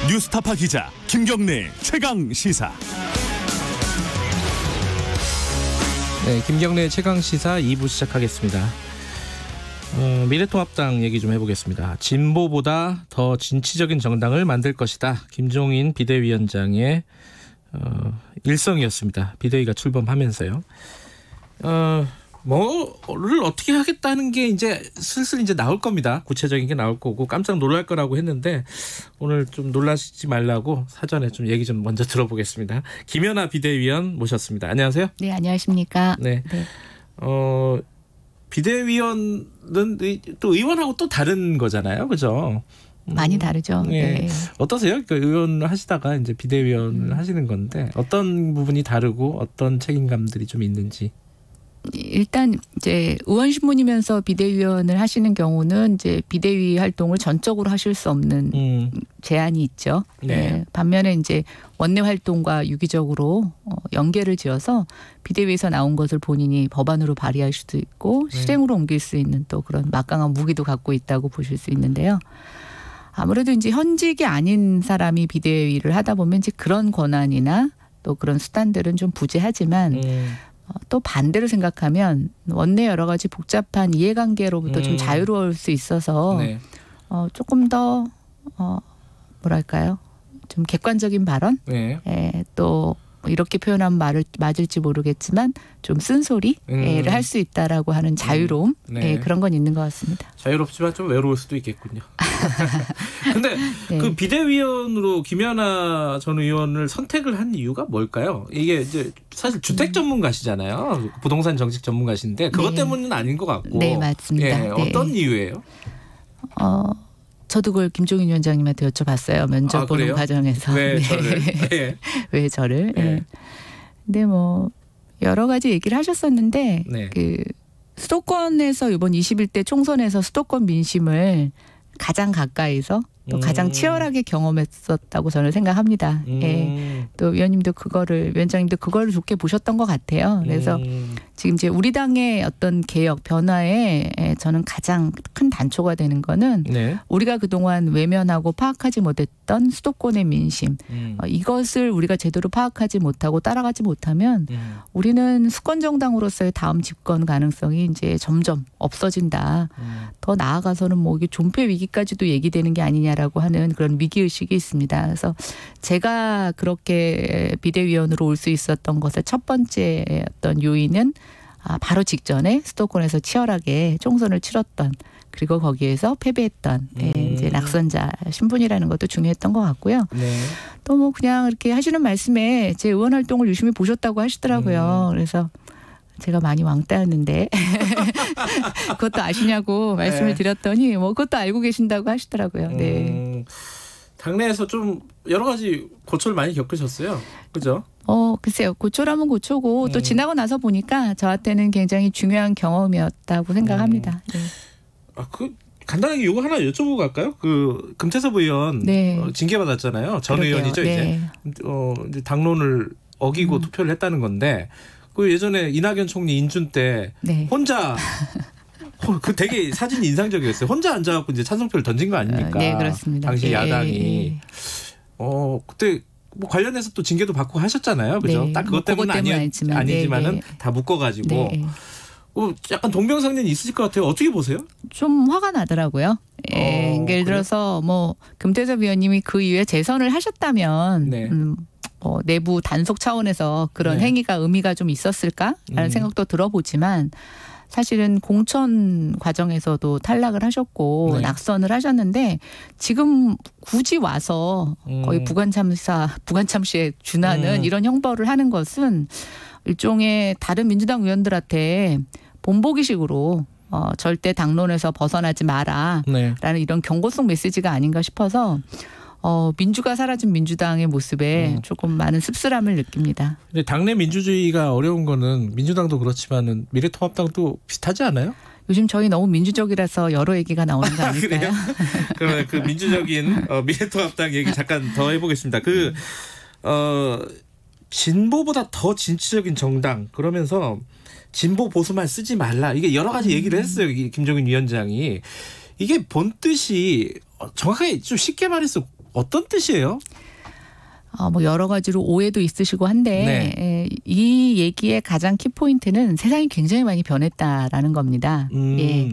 뉴스타파 기자 김경래 최강 시사. 네, 김경래 최강 시사 2부 시작하겠습니다. 미래통합당 얘기 좀 해보겠습니다. 진보보다 더 진취적인 정당을 만들 것이다. 김종인 비대위원장의 일성이었습니다. 비대위가 출범하면서요. 뭐를 어떻게 하겠다는 게 이제 슬슬 이제 나올 겁니다. 구체적인 게 나올 거고 깜짝 놀랄 거라고 했는데 오늘 좀 놀라시지 말라고 사전에 좀 얘기 좀 먼저 들어보겠습니다. 김연아 비대위원 모셨습니다. 안녕하세요. 네, 안녕하십니까. 네. 비대위원은 또 의원하고 또 다른 거잖아요, 그죠? 많이 다르죠. 네. 네. 어떠세요? 그 의원을 하시다가 이제 비대위원을 하시는 건데 어떤 부분이 다르고 어떤 책임감들이 좀 있는지. 일단 이제 의원 신분이면서 비대위원을 하시는 경우는 이제 비대위 활동을 전적으로 하실 수 없는 제한이 있죠. 네. 네. 반면에 이제 원내 활동과 유기적으로 연계를 지어서 비대위에서 나온 것을 본인이 법안으로 발의할 수도 있고 실행으로 옮길 수 있는 또 그런 막강한 무기도 갖고 있다고 보실 수 있는데요. 아무래도 이제 현직이 아닌 사람이 비대위를 하다 보면 이제 그런 권한이나 또 그런 수단들은 좀 부재하지만 또 반대로 생각하면 원내 여러 가지 복잡한 이해관계로부터 좀 자유로울 수 있어서 네. 조금 더 뭐랄까요? 좀 객관적인 발언? 네. 또 이렇게 표현하면 맞을지 모르겠지만 좀 쓴소리를 할 수 있다라고 하는 자유로움 네. 그런 건 있는 것 같습니다. 자유롭지만 좀 외로울 수도 있겠군요. 근데 네. 그 비대위원으로 김연아 전 의원을 선택을 한 이유가 뭘까요? 이게 이제 사실 주택 전문가시잖아요. 부동산 정책 전문가신데 그것 때문은 아닌 것 같고. 네, 맞습니다. 예, 어떤 이유예요? 저도 그걸 김종인 위원장님한테 여쭤봤어요. 면접 보는 과정에서. 왜 저를? 네. 왜 저를? 네. 네. 근데 뭐 여러 가지 얘기를 하셨었는데 네. 그 수도권에서 이번 21대 총선에서 수도권 민심을 가장 가까이서 또 가장 치열하게 경험했었다고 저는 생각합니다. 예. 또 위원장님도 그거를 좋게 보셨던 것 같아요. 그래서 지금 이제 우리 당의 어떤 개혁 변화에 저는 가장 큰 단초가 되는 거는 네. 우리가 그동안 외면하고 파악하지 못했던 수도권의 민심 이것을 우리가 제대로 파악하지 못하고 따라가지 못하면 우리는 수권 정당으로서의 다음 집권 가능성이 이제 점점 없어진다. 더 나아가서는 뭐 이게 존폐 위기까지도 얘기되는 게 아니냐라고 하는 그런 위기의식이 있습니다. 그래서 제가 그렇게 비대위원으로 올 수 있었던 것의 첫 번째 어떤 요인은 바로 직전에 수도권에서 치열하게 총선을 치렀던 그리고 거기에서 패배했던 이제 낙선자 신분이라는 것도 중요했던 것 같고요. 네. 또 뭐 그냥 이렇게 하시는 말씀에 제 의원 활동을 유심히 보셨다고 하시더라고요. 그래서 제가 많이 왕따였는데 그것도 아시냐고 말씀을 드렸더니 뭐 그것도 알고 계신다고 하시더라고요. 네. 당내에서 좀 여러 가지 고초를 많이 겪으셨어요. 그죠? 글쎄요. 고초라면 고초고 또 지나고 나서 보니까 저한테는 굉장히 중요한 경험이었다고 생각합니다. 네. 간단하게 이거 하나 여쭤보고 갈까요? 그 금태섭 의원 징계받았잖아요. 전 그러게요. 의원이죠. 네. 이제 당론을 어기고 투표를 했다는 건데 그 예전에 이낙연 총리 인준 때 혼자 그 되게 사진이 인상적이었어요. 혼자 앉아갖고 이제 찬성표를 던진 거 아닙니까? 네, 그렇습니다. 당시 야당이. 그때 뭐 관련해서 또 징계도 받고 하셨잖아요. 그죠? 네. 딱 그것 때문은 아니지만은 다 묶어가지고. 약간 동병상련이 있으실 것 같아요. 어떻게 보세요? 좀 화가 나더라고요. 예를 들어서 뭐 금태섭 위원님이 그 이후에 재선을 하셨다면 내부 단속 차원에서 그런 행위가 의미가 좀 있었을까라는 생각도 들어보지만 사실은 공천 과정에서도 탈락을 하셨고 낙선을 하셨는데 지금 굳이 와서 거의 부관참시에 준하는 이런 형벌을 하는 것은 일종의 다른 민주당 의원들한테 본보기식으로 절대 당론에서 벗어나지 마라라는 이런 경고성 메시지가 아닌가 싶어서 민주가 사라진 민주당의 모습에 조금 많은 씁쓸함을 느낍니다. 근데 당내 민주주의가 어려운 거는 민주당도 그렇지만은 미래통합당도 비슷하지 않아요? 요즘 저희 너무 민주적이라서 여러 얘기가 나오는 거 아닐까요? 그래요? 그러면 그 민주적인 미래통합당 얘기 잠깐 더 해보겠습니다. 진보보다 더 진취적인 정당 그러면서 진보 보수만 쓰지 말라. 이게 여러 가지 얘기를 했어요. 김종인 위원장이. 이게 본 뜻이 정확하게 좀 쉽게 말해서 어떤 뜻이에요? 뭐 여러 가지로 오해도 있으시고 한데 이 얘기의 가장 키포인트는 세상이 굉장히 많이 변했다라는 겁니다. 예.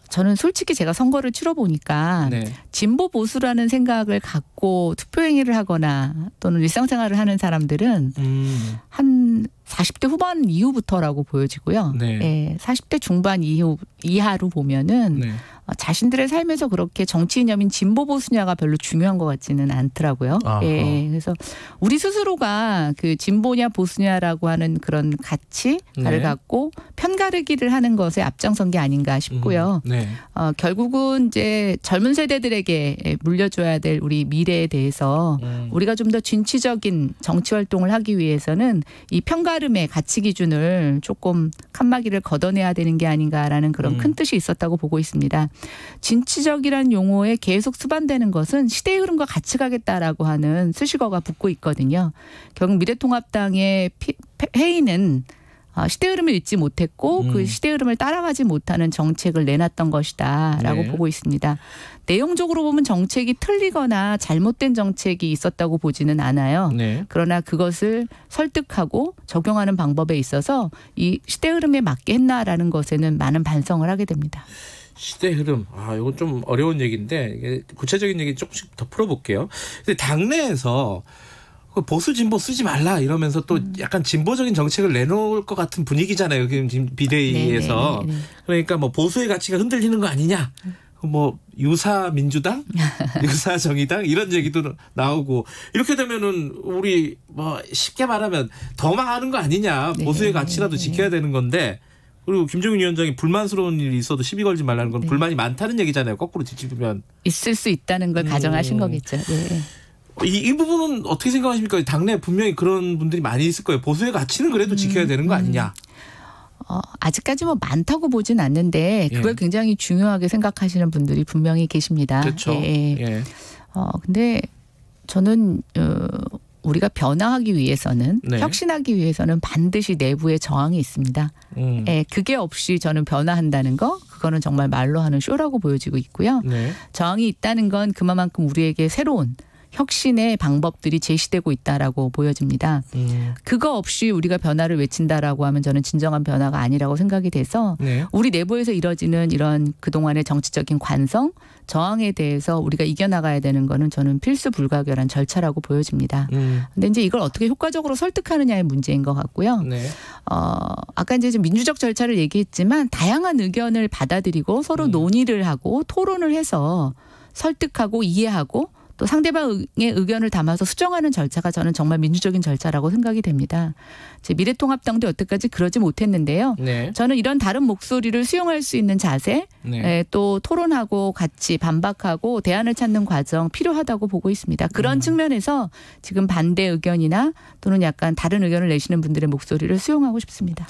저는 솔직히 제가 선거를 치러보니까 진보 보수라는 생각을 갖고 투표행위를 하거나 또는 일상생활을 하는 사람들은 한 40대 후반 이후부터라고 보여지고요. 40대 중반 이하로 보면은 자신들의 삶에서 그렇게 정치 이념인 진보 보수냐가 별로 중요한 것 같지는 않더라고요. 그래서 우리 스스로가 그 진보냐 보수냐라고 하는 그런 가치를 갖고 편가르기를 하는 것에 앞장선 게 아닌가 싶고요. 결국은 이제 젊은 세대들에게 물려줘야 될 우리 미래에 대해서 우리가 좀 더 진취적인 정치 활동을 하기 위해서는 이 편가름의 가치 기준을 조금 칸막이를 걷어내야 되는 게 아닌가라는 그런 큰 뜻이 있었다고 보고 있습니다. 진취적이라는 용어에 계속 수반되는 것은 시대의 흐름과 같이 가겠다라고 하는 수식어가 붙고 있거든요. 결국 미래통합당의 회의는 시대 흐름을 읽지 못했고 그 시대 흐름을 따라가지 못하는 정책을 내놨던 것이다라고 보고 있습니다. 내용적으로 보면 정책이 틀리거나 잘못된 정책이 있었다고 보지는 않아요. 그러나 그것을 설득하고 적용하는 방법에 있어서 이 시대 흐름에 맞게 했나라는 것에는 많은 반성을 하게 됩니다. 시대 흐름. 이건 좀 어려운 얘기인데 이게 구체적인 얘기 조금씩 더 풀어볼게요. 근데 당내에서 보수 진보 쓰지 말라 이러면서 또 약간 진보적인 정책을 내놓을 것 같은 분위기잖아요. 지금 비대위에서. 그러니까 뭐 보수의 가치가 흔들리는 거 아니냐. 뭐 유사 민주당, 유사 정의당 이런 얘기도 나오고 이렇게 되면은 우리 뭐 쉽게 말하면 더 망하는 거 아니냐. 보수의 가치라도 지켜야 되는 건데. 그리고 김종인 위원장이 불만스러운 일이 있어도 시비 걸지 말라는 건 불만이 많다는 얘기잖아요. 거꾸로 뒤집으면. 있을 수 있다는 걸 가정하신 거겠죠. 이 부분은 어떻게 생각하십니까? 당내 분명히 그런 분들이 많이 있을 거예요. 보수의 가치는 그래도 지켜야 되는 거 아니냐. 아직까지 뭐 많다고 보진 않는데 그걸 굉장히 중요하게 생각하시는 분들이 분명히 계십니다. 그렇죠. 근데 저는 우리가 변화하기 위해서는 혁신하기 위해서는 반드시 내부의 저항이 있습니다. 그게 없이 저는 변화한다는 거 그거는 정말 말로 하는 쇼라고 보여지고 있고요. 저항이 있다는 건 그만큼 우리에게 새로운 혁신의 방법들이 제시되고 있다라고 보여집니다. 그거 없이 우리가 변화를 외친다라고 하면 저는 진정한 변화가 아니라고 생각이 돼서 우리 내부에서 이뤄지는 이런 그동안의 정치적인 관성, 저항에 대해서 우리가 이겨나가야 되는 거는 저는 필수 불가결한 절차라고 보여집니다. 근데 이제 이걸 어떻게 효과적으로 설득하느냐의 문제인 것 같고요. 아까 이제 좀 민주적 절차를 얘기했지만 다양한 의견을 받아들이고 서로 논의를 하고 토론을 해서 설득하고 이해하고 또 상대방의 의견을 담아서 수정하는 절차가 저는 정말 민주적인 절차라고 생각이 됩니다. 제 미래통합당도 여태까지 그러지 못했는데요. 저는 이런 다른 목소리를 수용할 수 있는 자세, 또 토론하고 같이 반박하고 대안을 찾는 과정 필요하다고 보고 있습니다. 그런 측면에서 지금 반대 의견이나 또는 약간 다른 의견을 내시는 분들의 목소리를 수용하고 싶습니다.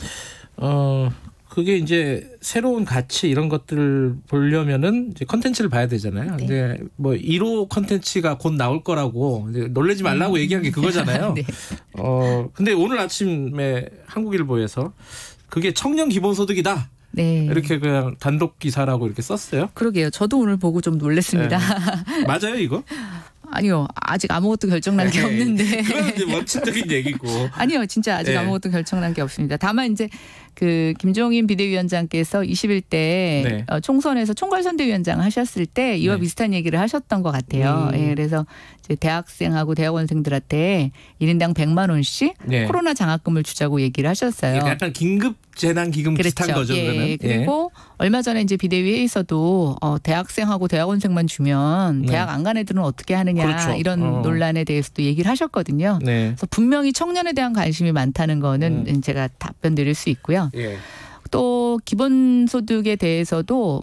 그게 이제 새로운 가치 이런 것들을 보려면은 이제 컨텐츠를 봐야 되잖아요. 근데 뭐 1호 컨텐츠가 곧 나올 거라고 이제 놀라지 말라고 얘기한 게 그거잖아요. 근데 오늘 아침에 한국일보에서 그게 청년 기본소득이다. 이렇게 그냥 단독 기사라고 이렇게 썼어요. 그러게요. 저도 오늘 보고 좀 놀랐습니다. 맞아요, 이거? 아니요. 아직 아무것도 결정난 게 없는데. 그건 이제 원칙적인 얘기고. 아니요. 진짜 아직 아무것도 결정난 게 없습니다. 다만 이제 그 김종인 비대위원장께서 21대 총선에서 총괄선대위원장 하셨을 때 이와 비슷한 얘기를 하셨던 것 같아요. 그래서 이제 대학생하고 대학원생들한테 1인당 100만 원씩 코로나 장학금을 주자고 얘기를 하셨어요. 약간 긴급 재난기금 비슷한 거죠. 그러면. 그리고 얼마 전에 이제 비대위에서도 대학생하고 대학원생만 주면 대학 안 간 애들은 어떻게 하느냐 이런 논란에 대해서도 얘기를 하셨거든요. 그래서 분명히 청년에 대한 관심이 많다는 거는 제가 답변 드릴 수 있고요. 또 기본소득에 대해서도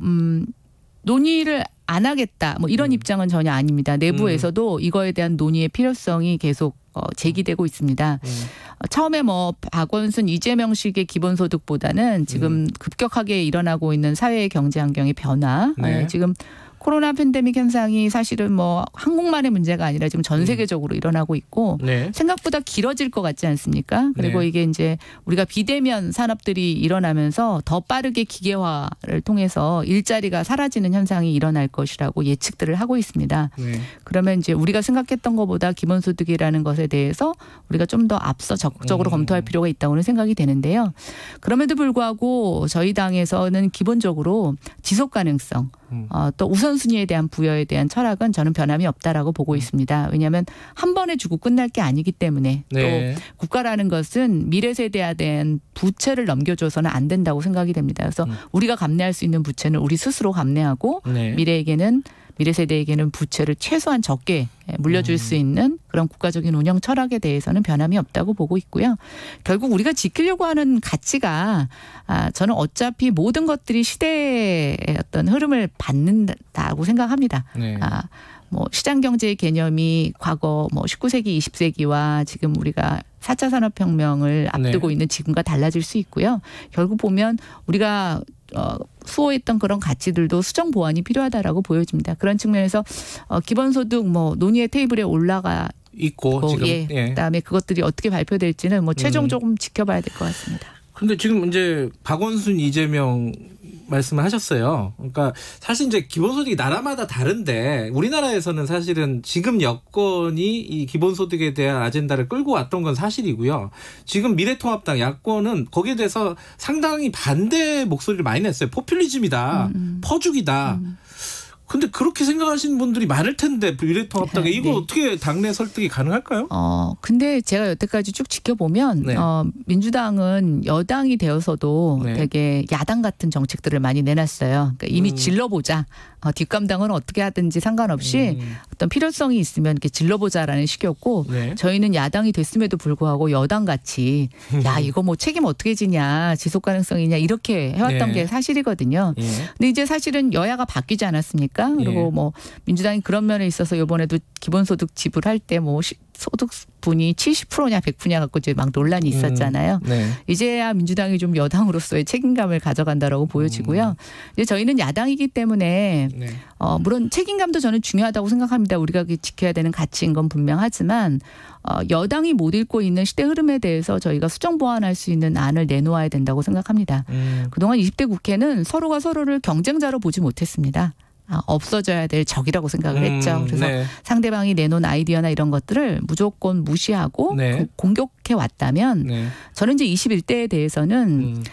논의를 안 하겠다 뭐 이런 입장은 전혀 아닙니다. 내부에서도 이거에 대한 논의의 필요성이 계속 제기되고 있습니다. 처음에 뭐 박원순 이재명식의 기본소득보다는 지금 급격하게 일어나고 있는 사회의 경제 환경의 변화 지금 코로나 팬데믹 현상이 사실은 뭐 한국만의 문제가 아니라 지금 전 세계적으로 일어나고 있고 네. 생각보다 길어질 것 같지 않습니까? 그리고 네. 이게 이제 우리가 비대면 산업들이 일어나면서 더 빠르게 기계화를 통해서 일자리가 사라지는 현상이 일어날 것이라고 예측들을 하고 있습니다. 네. 그러면 이제 우리가 생각했던 것보다 기본소득이라는 것에 대해서 우리가 좀 더 앞서 적극적으로 검토할 필요가 있다고는 생각이 되는데요. 그럼에도 불구하고 저희 당에서는 기본적으로 지속 가능성 또 우선순위에 대한 부여에 대한 철학은 저는 변함이 없다라고 보고 있습니다. 왜냐하면 한 번에 주고 끝날 게 아니기 때문에 네. 또 국가라는 것은 미래 세대에 대한 부채를 넘겨줘서는 안 된다고 생각이 됩니다. 그래서 우리가 감내할 수 있는 부채는 우리 스스로 감내하고 네. 미래 세대에게는 부채를 최소한 적게 물려줄 수 있는 그런 국가적인 운영 철학에 대해서는 변함이 없다고 보고 있고요. 결국 우리가 지키려고 하는 가치가 저는 어차피 모든 것들이 시대의 어떤 흐름을 받는다고 생각합니다. 네. 뭐 시장 경제의 개념이 과거 뭐 19세기, 20세기와 지금 우리가 4차 산업혁명을 앞두고 네. 있는 지금과 달라질 수 있고요. 결국 보면 우리가 수호했던 그런 가치들도 수정 보완이 필요하다라고 보여집니다. 그런 측면에서 기본소득 뭐 논의의 테이블에 올라가 있고 지금 예. 그다음에 그것들이 어떻게 발표될지는 뭐 최종 조금 지켜봐야 될 것 같습니다. 그런데 지금 이제 박원순, 이재명 말씀을 하셨어요. 그러니까 사실 이제 기본소득이 나라마다 다른데 우리나라에서는 사실은 지금 여권이 이 기본소득에 대한 아젠다를 끌고 왔던 건 사실이고요. 지금 미래통합당 야권은 거기에 대해서 상당히 반대 목소리를 많이 냈어요. 포퓰리즘이다. 퍼주기다. 근데 그렇게 생각하시는 분들이 많을 텐데 미래통합당에 이거 네. 어떻게 당내 설득이 가능할까요? 근데 제가 여태까지 쭉 지켜보면 네. 민주당은 여당이 되어서도 네. 되게 야당 같은 정책들을 많이 내놨어요. 그러니까 이미 질러보자. 뒷감당은 어떻게 하든지 상관없이 어떤 필요성이 있으면 이렇게 질러보자라는 식이었고 네. 저희는 야당이 됐음에도 불구하고 여당같이 야 이거 뭐 책임 어떻게 지냐 지속 가능성이냐 이렇게 해왔던 네. 게 사실이거든요. 네. 근데 이제 사실은 여야가 바뀌지 않았습니까? 그리고 네. 뭐 민주당이 그런 면에 있어서 이번에도 기본소득 지불할 때 뭐 소득분이 70%냐 100%냐 갖고 이제 막 논란이 있었잖아요. 네. 이제야 민주당이 좀 여당으로서의 책임감을 가져간다라고 보여지고요. 이제 저희는 야당이기 때문에 네. 물론 책임감도 저는 중요하다고 생각합니다. 우리가 지켜야 되는 가치인 건 분명하지만 여당이 못 읽고 있는 시대 흐름에 대해서 저희가 수정 보완할 수 있는 안을 내놓아야 된다고 생각합니다. 그동안 20대 국회는 서로가 서로를 경쟁자로 보지 못했습니다. 없어져야 될 적이라고 생각을 했죠. 그래서 네. 상대방이 내놓은 아이디어나 이런 것들을 무조건 무시하고 네. 공격해 왔다면 네. 저는 이제 21대에 대해서는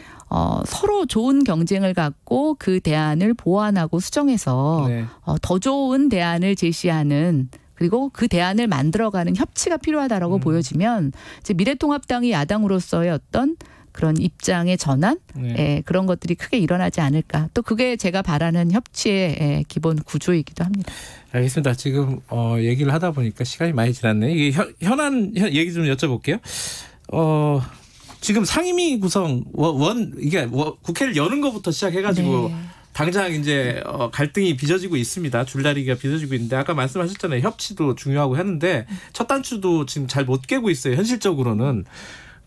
서로 좋은 경쟁을 갖고 그 대안을 보완하고 수정해서 네. 더 좋은 대안을 제시하는 그리고 그 대안을 만들어가는 협치가 필요하다라고 보여지면 이제 미래통합당이 야당으로서의 어떤 그런 입장의 전환 네. 그런 것들이 크게 일어나지 않을까. 또 그게 제가 바라는 협치의 기본 구조이기도 합니다. 알겠습니다. 지금 얘기를 하다 보니까 시간이 많이 지났네요. 이게 현안 얘기 좀 여쭤볼게요. 지금 상임위 구성 이게 국회를 여는 것부터 시작해가지고 네. 당장 이제 갈등이 빚어지고 있습니다. 줄다리기가 빚어지고 있는데 아까 말씀하셨잖아요. 협치도 중요하고 하는데 첫 단추도 지금 잘 못 깨고 있어요. 현실적으로는.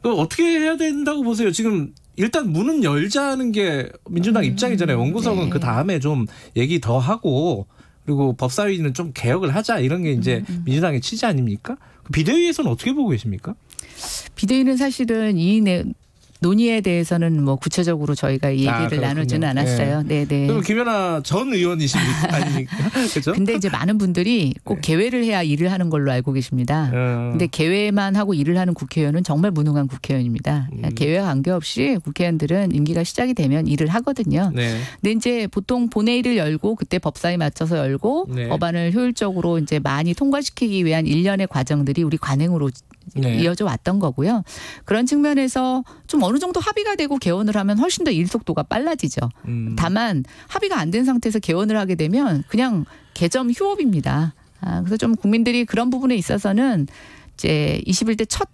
어떻게 해야 된다고 보세요? 지금 일단 문은 열자는 게 민주당 입장이잖아요. 원구성은 네. 그 다음에 좀 얘기 더 하고 그리고 법사위는 좀 개혁을 하자 이런 게 이제 민주당의 취지 아닙니까? 비대위에서는 어떻게 보고 계십니까? 비대위는 사실은 논의에 대해서는 뭐 구체적으로 저희가 얘기를 나누지는 않았어요. 네, 네. 그럼 김연아 전 의원이십니까? 아닙니까? 그렇죠? 근데 이제 많은 분들이 꼭 네. 개회를 해야 일을 하는 걸로 알고 계십니다. 근데 개회만 하고 일을 하는 국회의원은 정말 무능한 국회의원입니다. 개회와 관계없이 국회의원들은 임기가 시작이 되면 일을 하거든요. 네. 근데 이제 보통 본회의를 열고 그때 법사위 맞춰서 열고 네. 법안을 효율적으로 이제 많이 통과시키기 위한 일련의 과정들이 우리 관행으로 네. 이어져 왔던 거고요. 그런 측면에서 좀 어느 정도 합의가 되고 개원을 하면 훨씬 더 일 속도가 빨라지죠. 다만 합의가 안 된 상태에서 개원을 하게 되면 그냥 개점 휴업입니다. 그래서 좀 국민들이 그런 부분에 있어서는 이제 21대 첫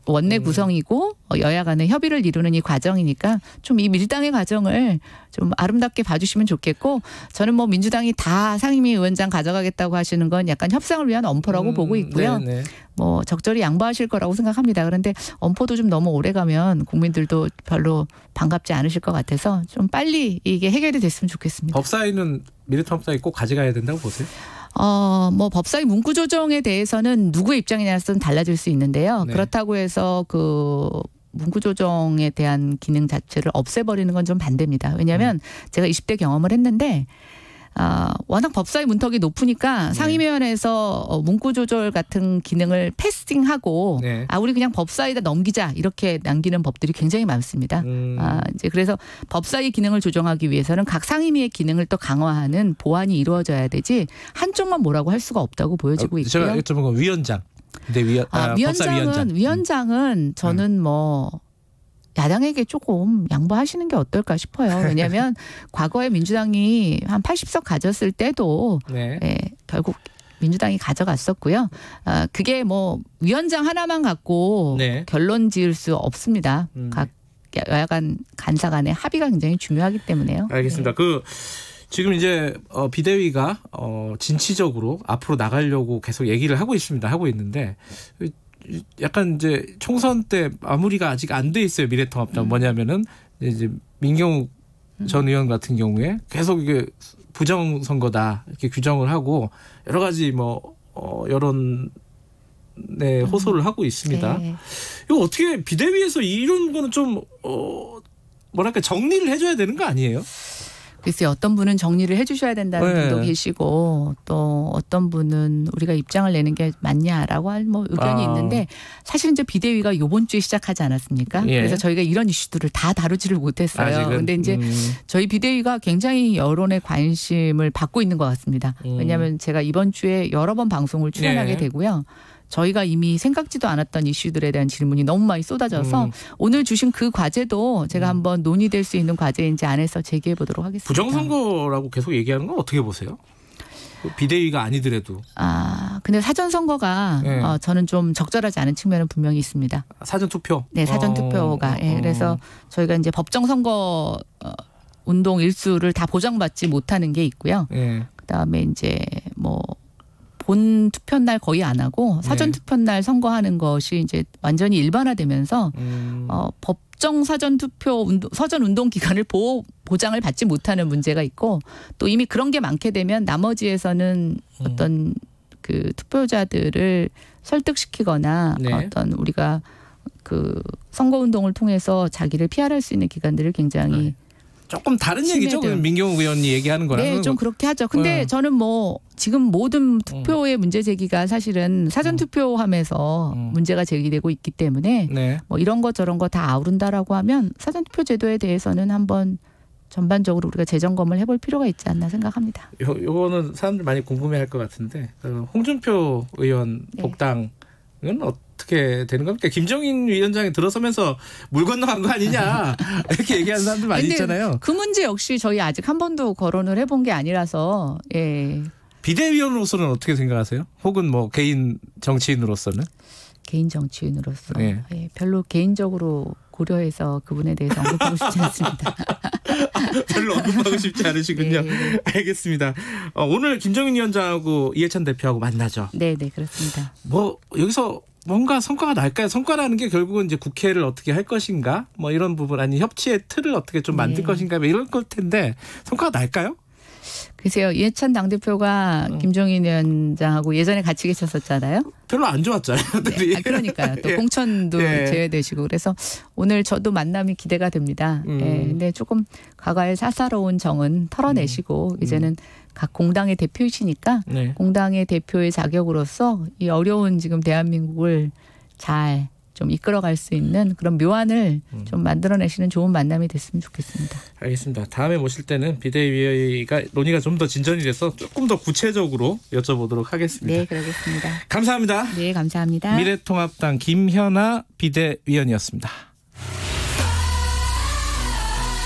원내 구성이고 여야 간의 협의를 이루는 이 과정이니까 좀 이 밀당의 과정을 좀 아름답게 봐주시면 좋겠고 저는 뭐 민주당이 다 상임위원장 가져가겠다고 하시는 건 약간 협상을 위한 엄포라고 보고 있고요. 네네. 뭐 적절히 양보하실 거라고 생각합니다. 그런데 엄포도 좀 너무 오래 가면 국민들도 별로 반갑지 않으실 것 같아서 좀 빨리 이게 해결이 됐으면 좋겠습니다. 법사위는 미래통합당이 꼭 가져가야 된다고 보세요? 뭐 법사위 문구 조정에 대해서는 누구의 입장이냐는 달라질 수 있는데요. 네. 그렇다고 해서 그 문구 조정에 대한 기능 자체를 없애버리는 건 좀 반대입니다. 왜냐하면 제가 20대 경험을 했는데 워낙 법사위 문턱이 높으니까 상임위원회에서 문구 조절 같은 기능을 패스팅하고 네. 우리 그냥 법사위에다 넘기자 이렇게 남기는 법들이 굉장히 많습니다. 이제 그래서 법사위 기능을 조정하기 위해서는 각 상임위의 기능을 또 강화하는 보완이 이루어져야 되지 한쪽만 뭐라고 할 수가 없다고 보여지고 있고요. 제가 여쭤본 건 위원장. 근데 위원장은 저는 뭐 야당에게 조금 양보하시는 게 어떨까 싶어요. 왜냐하면 과거에 민주당이 한 80석 가졌을 때도 네. 결국 민주당이 가져갔었고요. 그게 뭐 위원장 하나만 갖고 네. 결론 지을 수 없습니다. 각 여야 간사 간의 합의가 굉장히 중요하기 때문에요. 알겠습니다. 네. 지금 이제 비대위가 진취적으로 앞으로 나가려고 계속 얘기를 하고 있는데 약간 이제 총선 때 마무리가 아직 안 돼 있어요. 미래통합당 뭐냐면은 이제 민경욱 전 의원 같은 경우에 계속 이게 부정선거다 이렇게 규정을 하고 여러 가지 뭐 여론에 호소를 하고 있습니다. 네. 이거 어떻게 비대위에서 이런 거는 좀 뭐랄까 정리를 해줘야 되는 거 아니에요? 글쎄요. 어떤 분은 정리를 해 주셔야 된다는 네. 분도 계시고 또 어떤 분은 우리가 입장을 내는 게 맞냐라고 할 뭐 의견이 있는데 사실 이제 비대위가 이번 주에 시작하지 않았습니까? 예. 그래서 저희가 이런 이슈들을 다 다루지를 못했어요. 그런데 이제 저희 비대위가 굉장히 여론의 관심을 받고 있는 것 같습니다. 왜냐하면 제가 이번 주에 여러 번 방송을 출연하게 네. 되고요. 저희가 이미 생각지도 않았던 이슈들에 대한 질문이 너무 많이 쏟아져서 오늘 주신 그 과제도 제가 한번 논의될 수 있는 과제인지 안에서 제기해 보도록 하겠습니다. 부정선거라고 계속 얘기하는 건 어떻게 보세요? 비대위가 아니더라도. 근데 사전선거가 네. 저는 좀 적절하지 않은 측면은 분명히 있습니다. 사전투표? 네, 사전투표가. 그래서 저희가 이제 법정선거 운동 일수를 다 보장받지 못하는 게 있고요. 네. 그다음에 이제 뭐 본 투표 날 거의 안 하고 사전 투표 날 선거하는 것이 이제 완전히 일반화되면서 법정 사전 투표 사전 운동 기간을 보장을 받지 못하는 문제가 있고 또 이미 그런 게 많게 되면 나머지에서는 어떤 그 투표자들을 설득시키거나 네. 어떤 우리가 그 선거 운동을 통해서 자기를 피할할 수 있는 기관들을 굉장히 조금 다른 얘기죠. 민경욱 의원이 얘기하는 거랑. 네, 좀 그렇게 하죠. 근데 저는 뭐 지금 모든 투표의 문제 제기가 사실은 사전 투표함에서 문제가 제기되고 있기 때문에 네. 뭐 이런 거 저런 거 다 아우른다라고 하면 사전 투표 제도에 대해서는 한번 전반적으로 우리가 재점검을 해볼 필요가 있지 않나 생각합니다. 요거는 사람들 많이 궁금해할 것 같은데 홍준표 의원 복당은 어떻게 되는 겁니까? 김정인 위원장이 들어서면서 물 건너간 거 아니냐 이렇게 얘기하는 사람들 많이 있잖아요. 그 문제 역시 저희 아직 한 번도 거론을 해본 게 아니라서. 비대위원으로서는 어떻게 생각하세요? 혹은 뭐 개인 정치인으로서는? 개인 정치인으로서 네. 별로 개인적으로 고려해서 그분에 대해서 언급하고 싶지 않습니다. 별로 언급하고 싶지 않으시군요. 네. 알겠습니다. 오늘 김정인 위원장하고 이해찬 대표하고 만나죠. 네, 그렇습니다. 뭐 여기서 뭔가 성과가 날까요? 성과라는 게 결국은 이제 국회를 어떻게 할 것인가? 뭐 이런 부분 아니 협치의 틀을 어떻게 좀 만들 것인가? 뭐 이럴 걸 텐데 성과가 날까요? 글쎄요. 이해찬 당대표가 김정인 위원장하고 예전에 같이 계셨었잖아요. 별로 안 좋았잖아요. 네. 그러니까요. 또 공천도 제외되시고 그래서 오늘 저도 만남이 기대가 됩니다. 근데 조금 과거의 사사로운 정은 털어내시고 이제는 각 공당의 대표이시니까 공당의 대표의 자격으로서 이 어려운 지금 대한민국을 잘 좀 이끌어갈 수 있는 그런 묘안을 좀 만들어내시는 좋은 만남이 됐으면 좋겠습니다. 알겠습니다. 다음에 모실 때는 비대위가 논의가 좀 더 진전이 돼서 조금 더 구체적으로 여쭤보도록 하겠습니다. 네, 그러겠습니다. 감사합니다. 네, 감사합니다. 미래통합당 김현아 비대위원이었습니다.